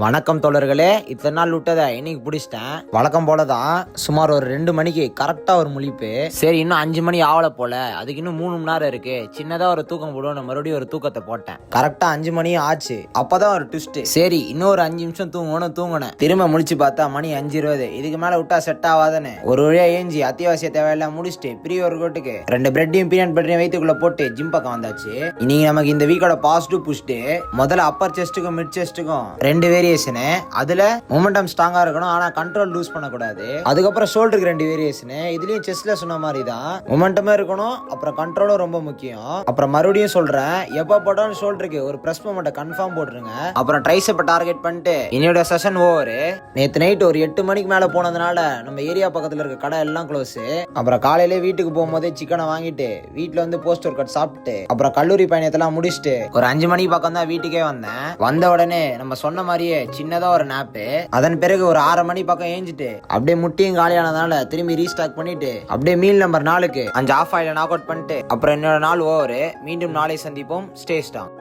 வணக்கம் தோழர்களே, இத்தனை நாள் விட்டதை இன்னைக்கு பிடிச்சிட்டேன். வழக்கம் போலதான் சுமார் ஒரு 2 மணிக்கு கரெக்டா ஒரு முழிப்பு. சரி, இன்னும் 5 மணி ஆவல போல, அதுக்கு இன்னும் 3 மணி நேரம் இருக்கு, சின்னதா ஒரு தூக்கம் போடுவோம். மறுபடியும் ஒரு தூக்கத்தை போட்டேன். கரெக்டா 5 மணி ஆச்சு. அப்பதான் ஒரு ட்விஸ்ட். சரி, இன்னும் ஒரு 5 நிமிஷம் தூங்கினேன். திரும்ப முழிச்சு பார்த்தா மணி 5:20. இதுக்கு மேல விட்டா செட் ஆகாதானே ஒரு வழியா ஏஞ்சி அத்தியாவசிய தேவையெல்லாம் முடிச்சுட்டு ப்ரீ ஒர்க் அவுட்டுக்கு 2 பிரெட்டையும் பீனட் பட்டரையும் வயிற்றுக்குள்ள போட்டு ஜிம் பக்கம் வந்தாச்சு. இன்னைக்கு நமக்கு இந்த வீக்கோட பாசிட்டிவ் புஷ்டு. முதல்ல அப்பர் செஸ்ட்டுக்கும் மிட் செஸ்ட்டுக்கும் 2 வேரியேஷனு. அதுல மொமெண்டம் ஸ்ட்ராங்கா இருக்கணும், ஆனா கண்ட்ரோல் லூஸ் பண்ணக்கூடாது. அதுக்கப்புறம் ஷோல்டருக்கு 2 வேரியேஷனு. இதுலயும் செஸ்ட்ல சொன்ன மாதிரி தான் மொமெண்டமே இருக்கணும், அப்புறம் கண்ட்ரோலும் ரொம்ப முக்கியம். அப்புறம் மறுபடியும் சொல்றேன், எப்ப போட்டாலும் ஷோல்டருக்கு ஒரு பிரஸ் மொமெண்ட்டை கன்ஃபார்ம் போட்டுருங்க. அப்புறம் ட்ரைசெப்பை டார்கெட் பண்ணிட்டு என்னோட செஷன் ஓவர். நேத்து நைட் ஒரு 8 மணிக்கு மேல போனதுனால நம்ம ஏரியா பக்கத்துல இருக்க கடை எல்லாம் க்ளோஸ். அப்புறம் காலையிலே வீட்டுக்கு போகும்போதே சிக்கனை வாங்கிட்டு வீட்டுல வந்து போஸ்ட் ஒர்க் அவுட் சாப்பிட்டு அப்புறம் கல்லூரி பயணத்தெல்லாம் முடிச்சுட்டு ஒரு 5 மணிக்கு பக்கம் தான் வீட்டுக்கே வந்தேன். வந்த உடனே நம்ம சொன்ன மாதிரியே சின்னதா ஒரு நாப்பு. அதன் பிறகு ஒரு 6 மணி பக்கம் ஏஞ்சிட்டு அப்படியே முட்டியும் காலியானதால திரும்பி ரீஸ்டாக் பண்ணிட்டு அப்படியே மீல் நம்பர் 4க்கு 5 ஆஃப் ஆயில நாக் அவுட் பண்ணிட்டு அப்புறம் என்னோட நாள் ஓவர். மீண்டும் நாளை சந்திப்போம். Stay strong.